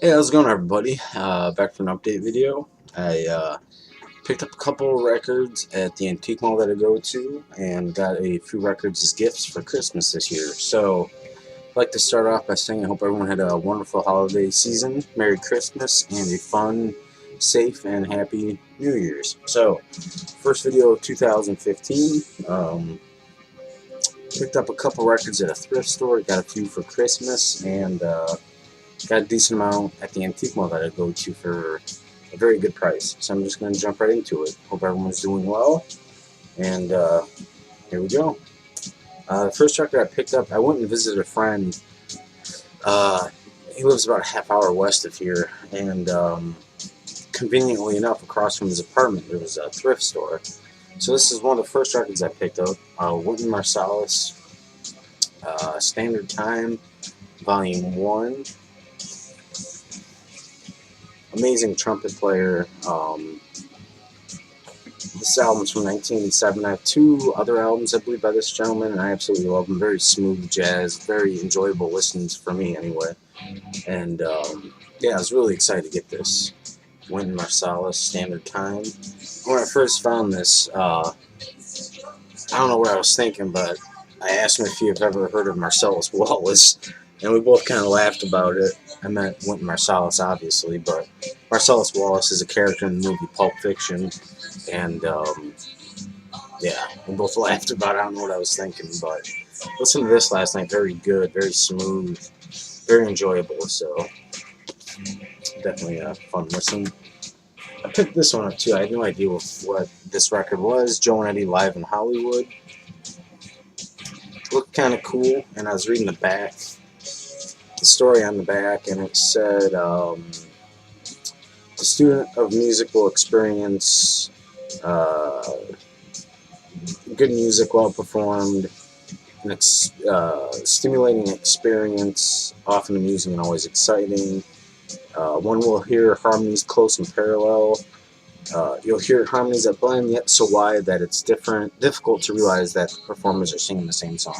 Hey, how's it going, everybody? Back for an update video. I picked up a couple records at the antique mall that I go to, and got a few records as gifts for Christmas this year. So, I'd like to start off by saying I hope everyone had a wonderful holiday season, Merry Christmas, and a fun, safe, and happy New Year's. So, first video of 2015. Picked up a couple records at a thrift store, got a few for Christmas, and got a decent amount at the antique mall that I go to for a very good price. So I'm just going to jump right into it. Hope everyone's doing well. And here we go. The first record I picked up, I went and visited a friend. Uh, he lives about a half hour west of here. And conveniently enough, across from his apartment, there was a thrift store. So this is one of the first records I picked up. Wynton Marsalis, Standard Time, Volume 1. Amazing trumpet player. This album's from 1987. I have two other albums, I believe, by this gentleman, and I absolutely love them. Very smooth jazz, very enjoyable listens for me, anyway. And yeah, I was really excited to get this. Wynton Marsalis, Standard Time. When I first found this, I don't know what I was thinking, but I asked him if he had ever heard of Marcellus Wallace, and we both kind of laughed about it. I meant Wynton Marsalis, obviously, but Marcellus Wallace is a character in the movie Pulp Fiction, and yeah, we both laughed about it. I don't know what I was thinking, but listened to this last night. Very good, very smooth, very enjoyable, so definitely a fun listen. I picked this one up, too. I had no idea what this record was. Joe and Eddie Live in Hollywood. Looked kind of cool, and I was reading the back, the story on the back, and it said the student of music will experience good music, well performed, an stimulating experience, often amusing and always exciting. One will hear harmonies close and parallel. You'll hear harmonies that blend yet so wide that it's difficult to realize that the performers are singing the same song.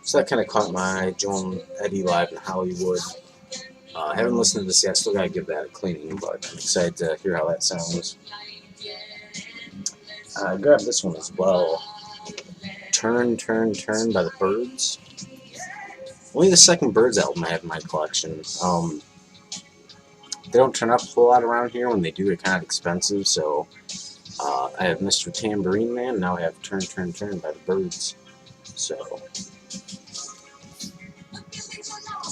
So that kind of caught my eye. Joan Eddie Live in Hollywood. I haven't listened to this yet. Still gotta give that a cleaning, but I'm excited to hear how that sounds. I grabbed this one as well. Turn, Turn, Turn by the Byrds. Only the second Byrds album I have in my collection. They don't turn up a whole lot around here. When they do, they're kind of expensive. So I have Mr. Tambourine Man. Now I have Turn, Turn, Turn by the Byrds. So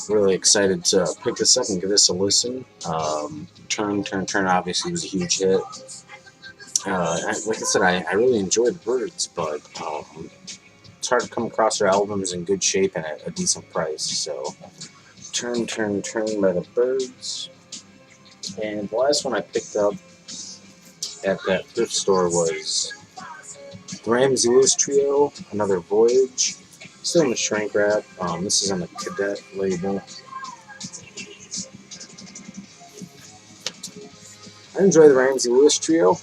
really excited to pick this up and give this a listen. Turn, Turn, Turn obviously was a huge hit. Like I said, I really enjoy the Byrds, but it's hard to come across their albums in good shape and at a decent price. So Turn, Turn, Turn by the Byrds. And the last one I picked up at that thrift store was the Ramses Trio, Another Voyage. Still in the shrink wrap. This is on the Cadet label. I enjoy the Ramsey Lewis Trio.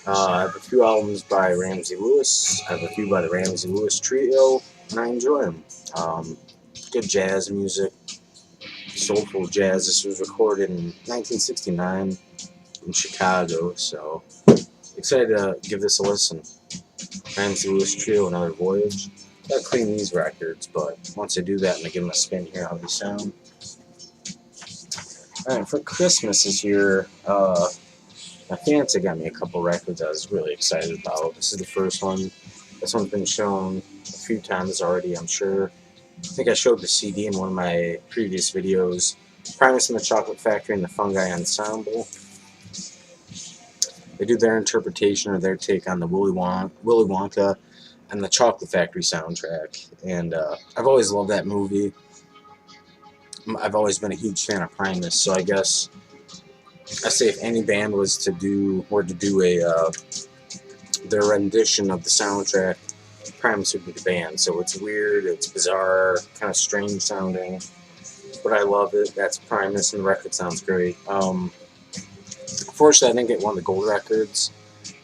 I have a few albums by Ramsey Lewis. I have a few by the Ramsey Lewis Trio, and I enjoy them. Good jazz music, soulful jazz. This was recorded in 1969 in Chicago, so excited to give this a listen. Ramsey Lewis Trio, Another Voyage. Gotta clean these records, but once I do that and I give them a spin here, how they sound. Alright, for Christmas this year, my fiance got me a couple records I was really excited about. This is the first one. This one's been shown a few times already, I'm sure. I think I showed the CD in one of my previous videos. Primus and the Chocolate Factory and the Fungi Ensemble. They do their interpretation or their take on the Willy Wonka and the Chocolate Factory soundtrack. And I've always loved that movie. I've always been a huge fan of Primus, so I guess I say if any band was to do a their rendition of the soundtrack, Primus would be the band. So it's weird, it's bizarre, kind of strange sounding, but I love it. That's Primus, and the record sounds great. Unfortunately, I didn't get one of the gold records.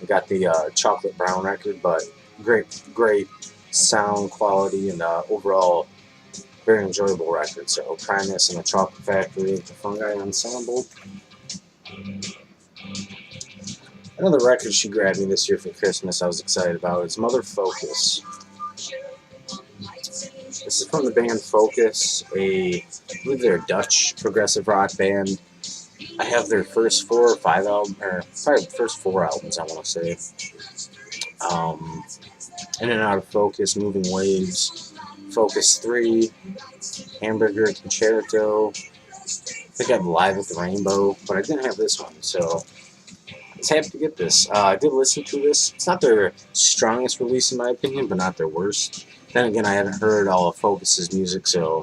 I got the chocolate brown record, but great sound quality and overall very enjoyable record. So Primus and the Chocolate Factory, the Fungi Ensemble. Another record she grabbed me this year for Christmas I was excited about is Mother Focus. This is from the band Focus, I believe they're a Dutch progressive rock band. I have their first 4 or 5 albums, or probably the first 4 albums, I want to say. In and Out of Focus, Moving Waves, Focus 3, Hamburger Concerto. I think I have Live at the Rainbow, but I didn't have this one, so I was happy to get this. I did listen to this. It's not their strongest release in my opinion, but not their worst. Then again, I haven't heard all of Focus's music, so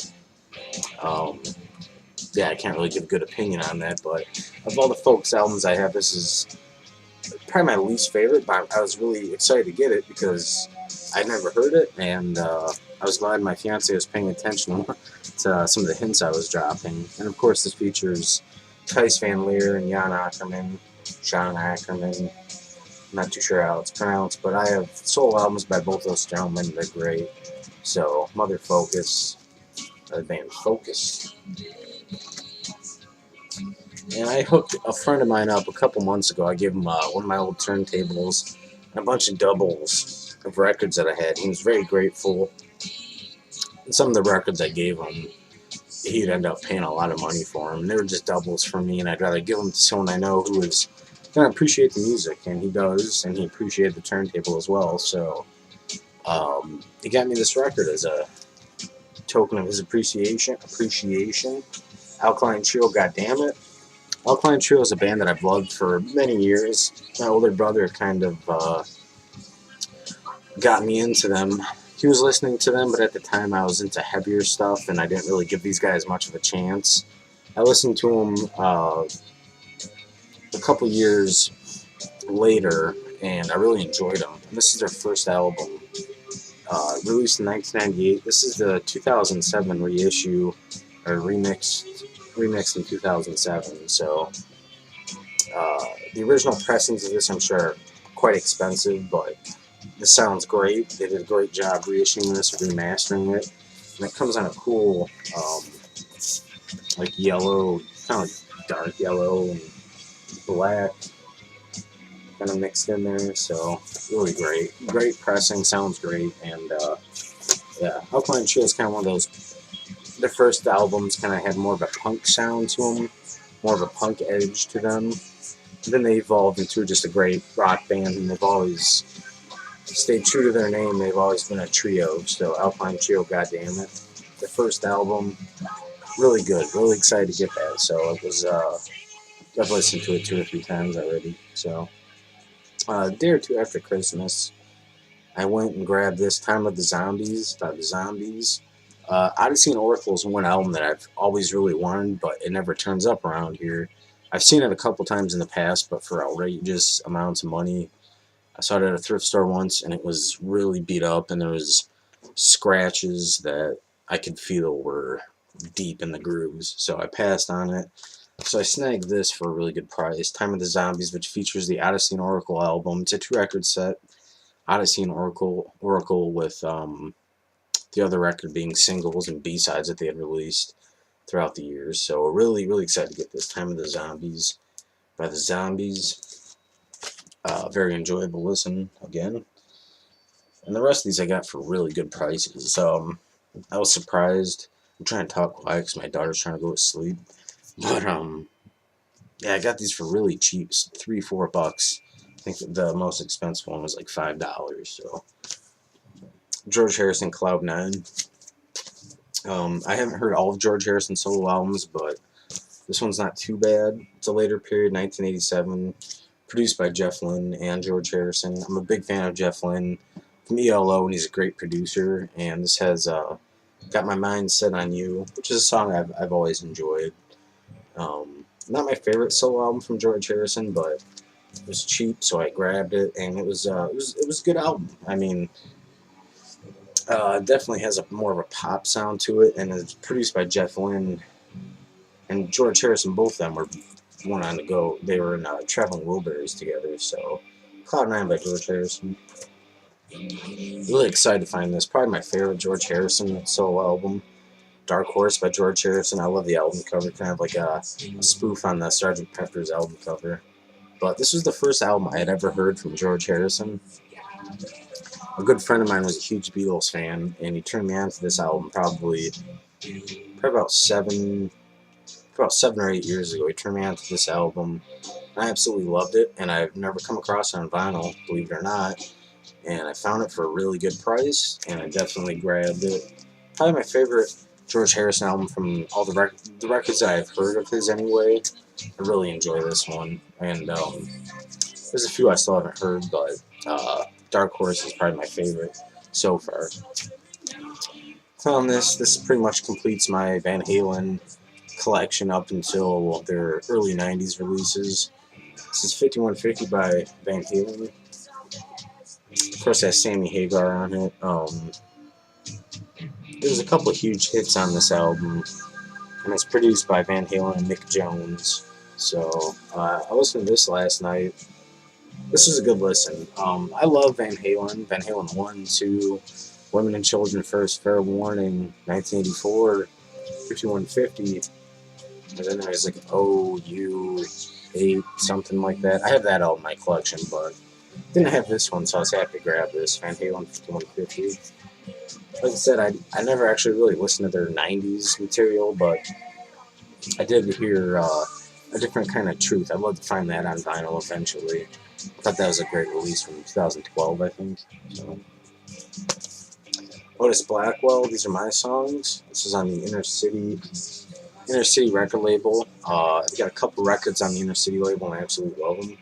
yeah, I can't really give a good opinion on that. But of all the Focus albums I have, this is probably my least favorite, but I was really excited to get it because I'd never heard it, and I was glad my fiance was paying attention to some of the hints I was dropping. And of course, this features Thijs van Leer and Jan Ackerman. I'm not too sure how it's pronounced, but I have solo albums by both those gentlemen. They're great. So, Mother Focus, the band Focus. And I hooked a friend of mine up a couple months ago. I gave him one of my old turntables and a bunch of doubles of records that I had. He was very grateful. And some of the records I gave him, he'd end up paying a lot of money for them. They were just doubles for me, and I'd rather give them to someone I know who is going to appreciate the music, and he does, and he appreciated the turntable as well. So he got me this record as a token of his appreciation. Alpine True, goddammit. Alpine True is a band that I've loved for many years. My older brother kind of got me into them. He was listening to them, but at the time I was into heavier stuff, and I didn't really give these guys much of a chance. I listened to them a couple years later, and I really enjoyed them. And this is their first album, released in 1998. This is the 2007 reissue, or remixed in 2007. So the original pressings of this, I'm sure, are quite expensive, but this sounds great. They did a great job reissuing this, remastering it, and it comes on a cool, like yellow, kind of dark yellow and black, kind of mixed in there. So really great pressing, sounds great, and yeah, Alpine True is kind of one of those. Their first albums kind of had more of a punk sound to them, more of a punk edge to them. And then they evolved into just a great rock band, and they've always stayed true to their name. They've always been a trio. So Alpine Trio, goddammit. Their first album, really good. Really excited to get that. So it was. I've listened to it 2 or 3 times already. So a day or two after Christmas, I went and grabbed this Time of the Zombies. About the Zombies. Odyssey and Oracle is one album that I've always really wanted, but it never turns up around here. I've seen it a couple times in the past, but for outrageous amounts of money. I saw it at a thrift store once, and it was really beat up, and there was scratches that I could feel were deep in the grooves, so I passed on it. So I snagged this for a really good price, Time of the Zombies, which features the Odyssey and Oracle album. It's a 2-record set, Odyssey and Oracle with the other record being singles and B-sides that they had released throughout the years. So really, really excited to get this Time of the Zombies by the Zombies. Very enjoyable listen again. And the rest of these I got for really good prices. I was surprised. I'm trying to talk quiet because my daughter's trying to go to sleep. But yeah, I got these for really cheap, $3-4. I think the most expensive one was like $5. So George Harrison, Cloud 9. I haven't heard all of George Harrison's solo albums, but this one's not too bad. It's a later period, 1987. Produced by Jeff Lynne and George Harrison. I'm a big fan of Jeff Lynne from ELO, and he's a great producer. And this has Got My Mind Set on You, which is a song I've always enjoyed. Not my favorite solo album from George Harrison, but it was cheap, so I grabbed it, and it was a good album. I mean, it definitely has more of a pop sound to it, and it's produced by Jeff Lynne and George Harrison. Both of them went on to go. They were in Traveling Wilburys together. So Cloud 9 by George Harrison. Really excited to find this. Probably my favorite George Harrison solo album. Dark Horse by George Harrison. I love the album cover, kind of like a spoof on the Sgt. Pepper's album cover. But this was the first album I had ever heard from George Harrison. A good friend of mine was a huge Beatles fan, and he turned me on to this album probably about 7 or 8 years ago. He turned me on to this album. I absolutely loved it, and I've never come across it on vinyl, believe it or not. And I found it for a really good price, and I definitely grabbed it. Probably my favorite George Harrison album from all the records that I've heard of his anyway. I really enjoy this one, and there's a few I still haven't heard, but Dark Horse is probably my favorite so far. Found this. This pretty much completes my Van Halen collection up until their early 90s releases. This is 5150 by Van Halen. Of course, it has Sammy Hagar on it. There's a couple of huge hits on this album, and it's produced by Van Halen and Mick Jones. So I listened to this last night. This was a good listen. I love Van Halen. Van Halen 1, 2, Women and Children First, Fair Warning, 1984, 5150. And then there's like OU8, something like that. I have that out in my collection, but didn't have this one, so I was happy to grab this, Van Halen 5150. Like I said, I never actually really listened to their 90s material, but I did hear a different kind of truth. I'd love to find that on vinyl eventually. I thought that was a great release from 2012, I think. So. Otis Blackwell, these are my songs. This is on the Inner City record label. I've got a couple records on the Inner City label, and I absolutely love them.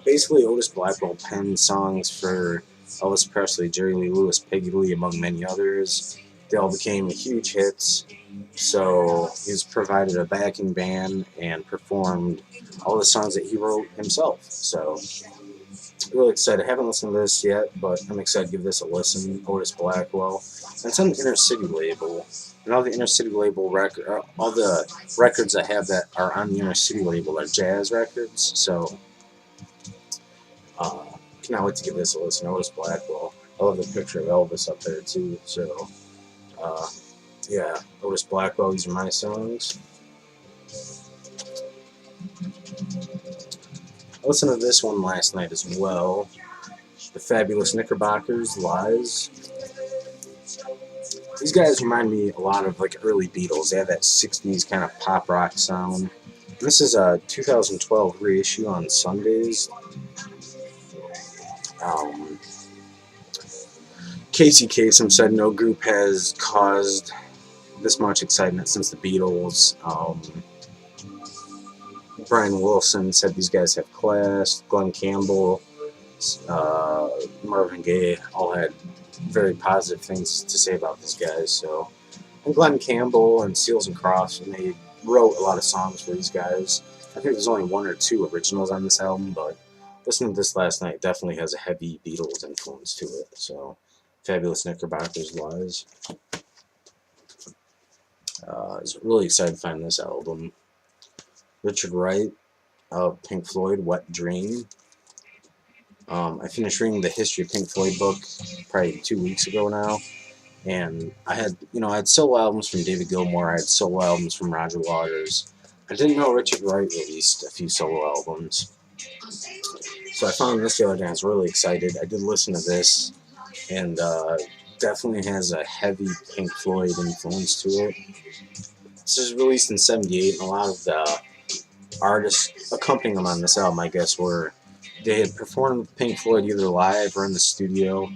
Basically, Otis Blackwell penned songs for Elvis Presley, Jerry Lee Lewis, Peggy Lee, among many others. They all became huge hits, so he's provided a backing band and performed all the songs that he wrote himself. So, really excited. I haven't listened to this yet, but I'm excited to give this a listen. Otis Blackwell. And it's on the Inner City label. And all the Inner City label all the records I have that are on the Inner City label are jazz records. So, cannot wait to give this a listen. Otis Blackwell. I love the picture of Elvis up there too. So, yeah, Otis Blackwell. These are my songs. I listened to this one last night as well. The Fabulous Knickerbockers, Lies. These guys remind me a lot of like early Beatles. They have that 60s kind of pop rock sound. And this is a 2012 reissue on Sundays. Casey Kasem said no group has caused this much excitement since the Beatles. Brian Wilson said these guys have class. Glenn Campbell, Marvin Gaye all had very positive things to say about these guys. So, and Glenn Campbell and Seals and Crofts, and they wrote a lot of songs for these guys. I think there's only 1 or 2 originals on this album, but listening to this last night definitely has a heavy Beatles influence to it. So, Fabulous Knickerbockers, Lies. I was really excited to find this album. Richard Wright of Pink Floyd, Wet Dream. I finished reading the History of Pink Floyd book probably 2 weeks ago now, and I had solo albums from David Gilmour. I had solo albums from Roger Waters. I didn't know Richard Wright released a few solo albums, so I found this the other day. I was really excited. I did listen to this, and definitely has a heavy Pink Floyd influence to it. This was released in '78, and a lot of the artists accompanying them on this album, I guess, they had performed with Pink Floyd either live or in the studio,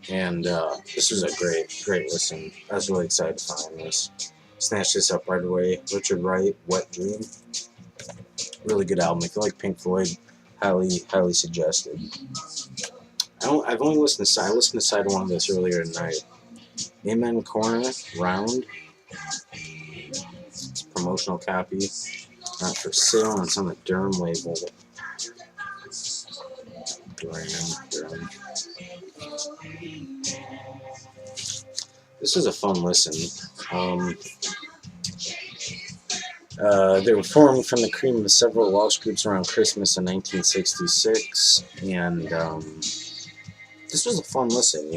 and this was a great listen. I was really excited to find this. Snatched this up right away. Richard Wright, Wet Dream. Really good album. If you like Pink Floyd, highly suggested. I've only listened to I listened to side 1 of this earlier tonight. Amen Corner, Round. It's a promotional copy. Not for sale, and it's on the Durham label. Durham. This is a fun listen. They were formed from the cream of several Welsh groups around Christmas in 1966, and this was a fun listen.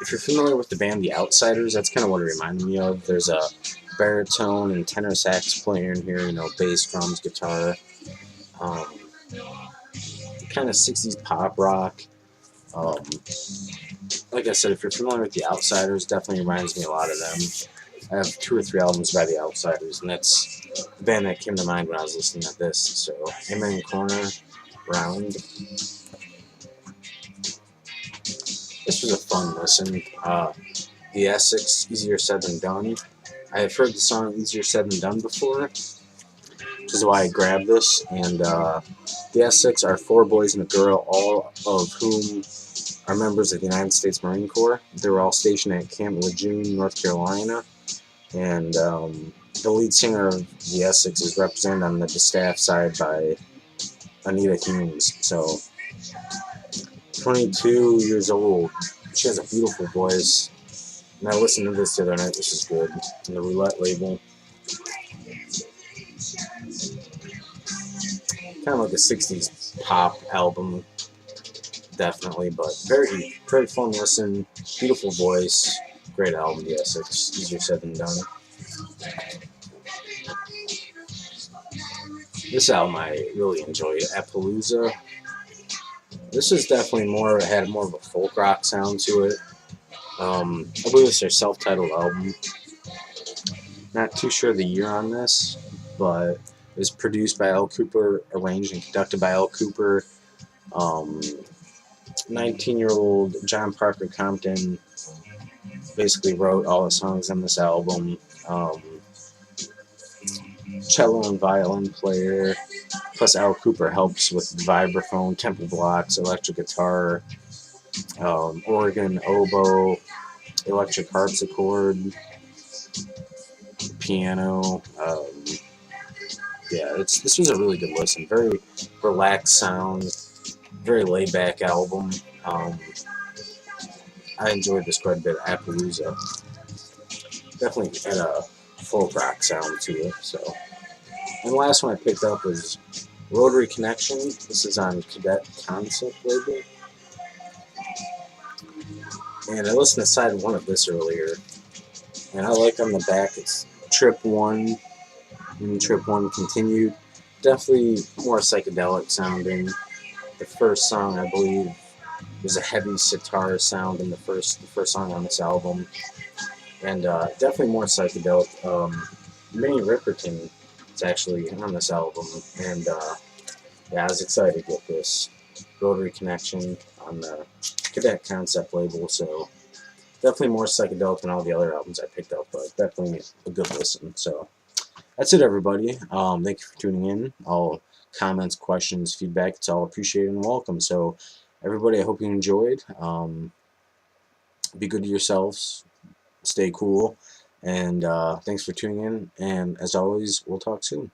if you're familiar with the band The Outsiders, that's kind of what it reminded me of. There's a baritone and tenor sax player in here, bass, drums, guitar. Um, kind of 60s pop rock. Um, like I said, if you're familiar with The Outsiders, definitely reminds me a lot of them. I have 2 or 3 albums by The Outsiders, and that's the band that came to mind when I was listening to this. So, Amen Corner, Round. This was a fun listen. The Essex, Easier Said Than Done. I have heard the song Easier Said Than Done before, which is why I grabbed this. And the Essex are 4 boys and a girl, all of whom are members of the United States Marine Corps. They were all stationed at Camp Lejeune, North Carolina. And the lead singer of the Essex is represented on the staff side by Anita Humes. So, 22 years old. She has a beautiful voice. And I listened to this the other night. This is good. And the Roulette label. Kind of like a 60s pop album, definitely. But very, very fun listen. Beautiful voice. Great album, the Essex. Easier said than done. This album I really enjoyed. Appaloosa. This is definitely had more of a folk rock sound to it. I believe it's their self-titled album. Not too sure the year on this, but it was produced by Al Cooper, arranged and conducted by Al Cooper. 19-year-old John Parker Compton basically wrote all the songs on this album. Cello and violin player, plus Al Cooper helps with vibraphone, tempo blocks, electric guitar, organ, oboe, electric harpsichord, piano. This was a really good listen. Very relaxed sound, very laid back album. I enjoyed this quite a bit. Appaloosa definitely had a folk rock sound to it. So, and the last one I picked up was Rotary Connection. This is on Cadet Concept label. And I listened to side 1 of this earlier. And I like on the back, it's Trip 1 and Trip 1 continued. Definitely more psychedelic sounding. The first song, I believe, was a heavy sitar sound in the first song on this album. And definitely more psychedelic. Minnie Riperton is actually on this album. And I was excited to get this Rotary Connection on the Cadet Concept label. So definitely more psychedelic than all the other albums I picked up, but definitely a good listen. So that's it, everybody. Thank you for tuning in. All comments, questions, feedback, it's all appreciated and welcome. So everybody, I hope you enjoyed. Be good to yourselves. Stay cool. And thanks for tuning in. And as always, we'll talk soon.